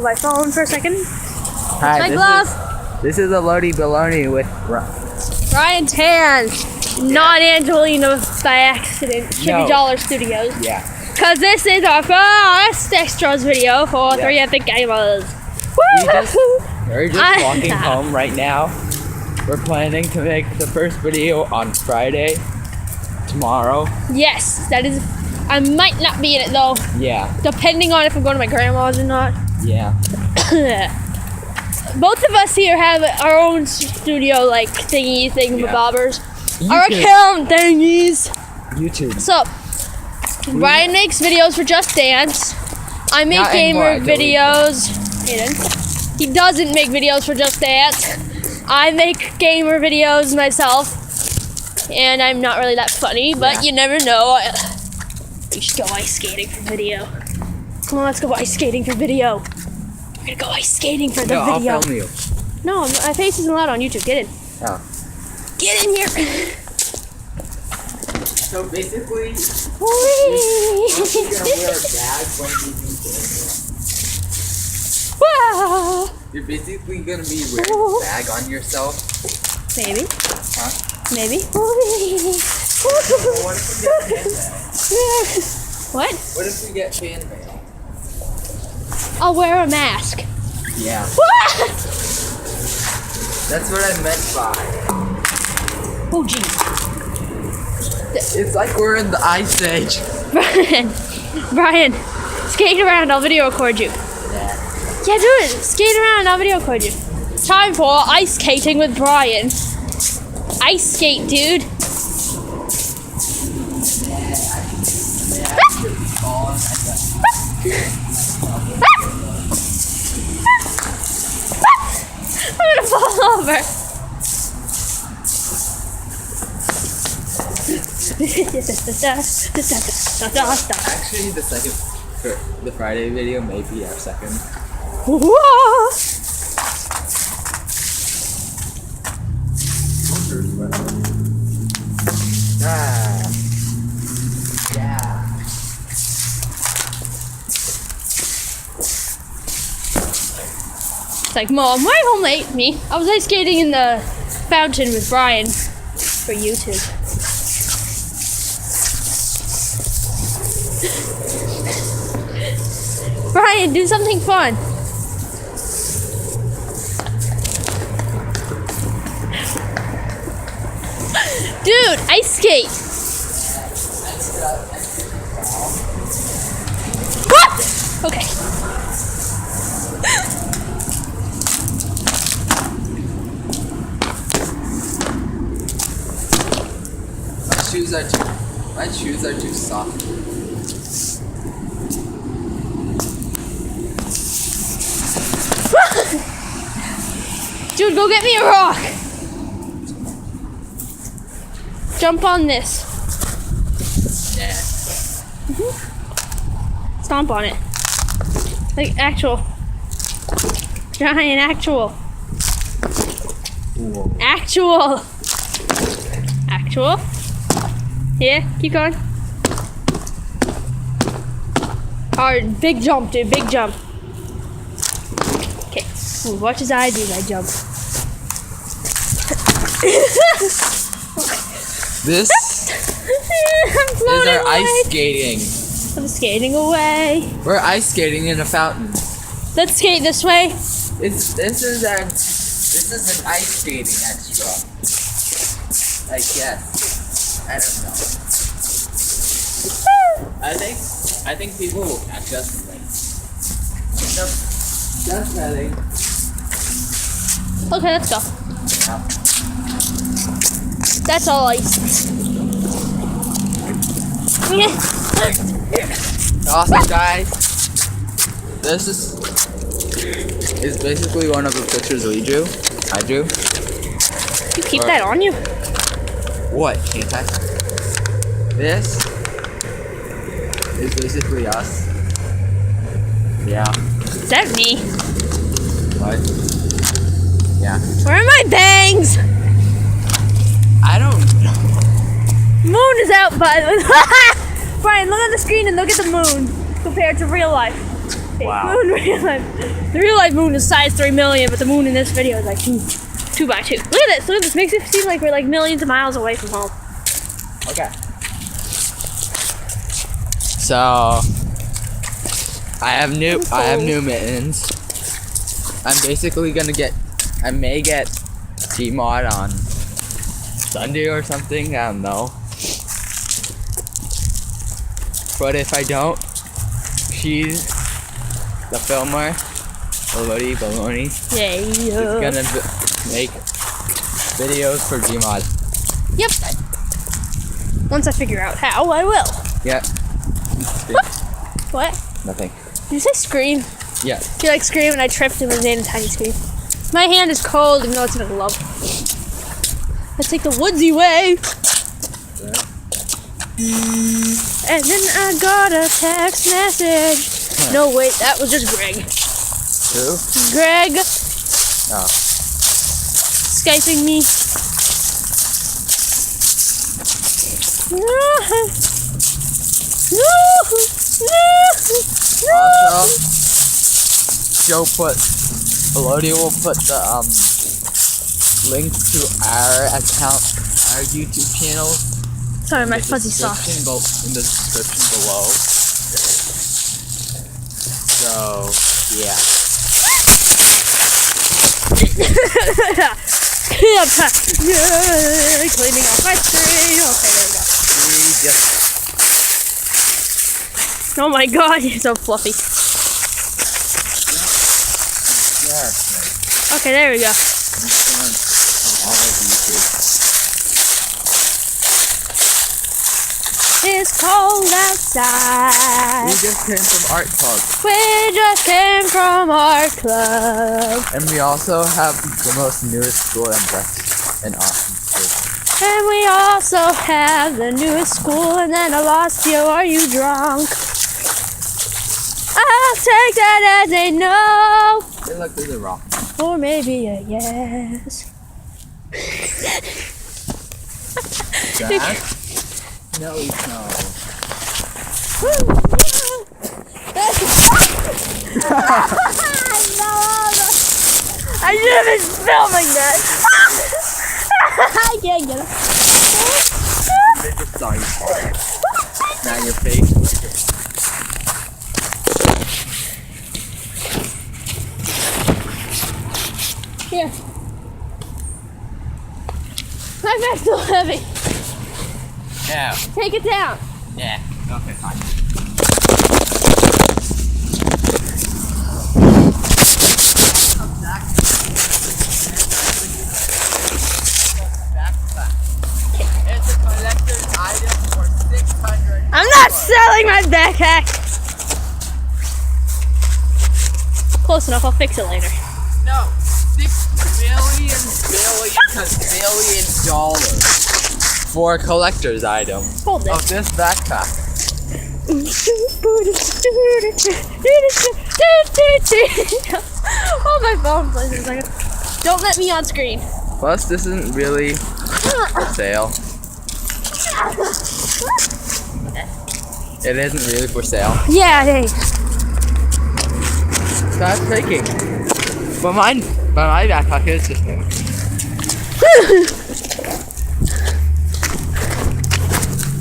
hold my phone for a second. Hi, My glove. This is a Lodi Baloney with Ryan Tan, not Angelina by accident. Chippy Dollar Studios. Yeah. Cause this is our first extras video for 3 Epic Gamers. We're just walking home right now. We're planning to make the first video on Friday, tomorrow. Yes, that is. I might not be in it though. Yeah. Depending on if I'm going to my grandma's or not. Yeah. Both of us here have our own studio, like thingamabobbers. Yeah. Our account thingies. YouTube. So, Brian makes videos for Just Dance. I make gamer videos. He doesn't make videos for Just Dance. I make gamer videos myself. And I'm not really that funny, but you never know. We should go ice skating for video. Come on, let's go ice skating for video. We're gonna go ice skating for the video. I'll film you. No, my face isn't allowed on YouTube. Get in. Oh. Get in here. So basically, Whee! you're gonna wear a bag when you do Wow. You're basically gonna be wearing a bag on yourself. Maybe. Huh? Maybe. What if we get fan mail? What? What if we get fan mail? I'll wear a mask. Yeah. That's what I meant by. Oh, geez. It's like we're in the Ice Age. Brian, skate around. I'll video record you. Yeah, do it. Skate around. I'll video record you. Time for ice skating with Brian. Ice skate, dude. I'm gonna fall over. Actually, the Friday video may be our second. Whoa. Yeah. It's like, Mom, why home late? Me? I was ice skating in the fountain with Brian for YouTube. Brian, do something fun. Dude, ice skate. What? Okay. My shoes are too soft. Dude, go get me a rock. Jump on this. Yeah. Stomp on it. Like actual. Giant actual. Whoa. Actual. Actual. Yeah, keep going. Hard. Big jump, dude. Big jump. Okay. Ooh, watch as I do that jump. This I'm is our away. ice skating. I'm skating away. We're ice skating in a fountain. Let's skate this way. This is an ice skating extra. I guess. I don't know. I think people will catch us like just kidding. Okay, let's go. Yeah. That's all ice. Awesome, guys. This is basically one of the pictures I drew. You keep that on you? What? Can't I? This is basically us. Yeah. Is that me? What? Yeah. Where are my bangs? I don't know. Moon is out, by the way. Brian, look at the screen and look at the moon compared to real life. fake Wow. moon, real life. The real life moon is size 3 million, but the moon in this video is like 2 by 2. Look at this. Look at this. Makes it seem like we're like millions of miles away from home. Okay. So I have new mittens. I'm basically gonna I may get T-Mod on Sunday or something, I don't know. But if I don't, she's the filmer, Baloney. Yeah. She's gonna make videos for T-Mod. Yep. Once I figure out how, I will. Yeah. What? Nothing. Did you say scream? Yeah. You like scream and I tripped and was made a tiny scream. My hand is cold even though it's in a glove. Let's take the woodsy way. And then I got a text message. No, wait, that was just Greg. Who? Greg. Oh. Skyping me. Also, Elodie will put the link to our account, our YouTube channel. Sorry, my fuzzy socks. In the description below. So, yeah. Cleaning off my screen. Okay, there we go. Oh my god, you're so fluffy. Okay, there we go. It's cold outside. We just came from art club. We just came from art club. And we also have the most newest school in Austin. And we also have the newest school, and then I lost you. Are you drunk? I'll take that as a no. Hey, look, there's a rock. Or maybe a yes. Jack? No, no. I should have been filming that. I can't get it. They just saw you fall. Now your face. Here. My bag's so heavy. Yeah. Take it down. Yeah. Okay, fine. It's a collector's item for $600. I'm not selling my backpack. Close enough, I'll fix it later. No, $6 billion for a collector's item Hold it. of this backpack. Hold my phone, please, a second. Don't let me on screen. Plus, this isn't really for sale. It isn't really for sale. Yeah, it is. Stop taking. But my backpack is just new.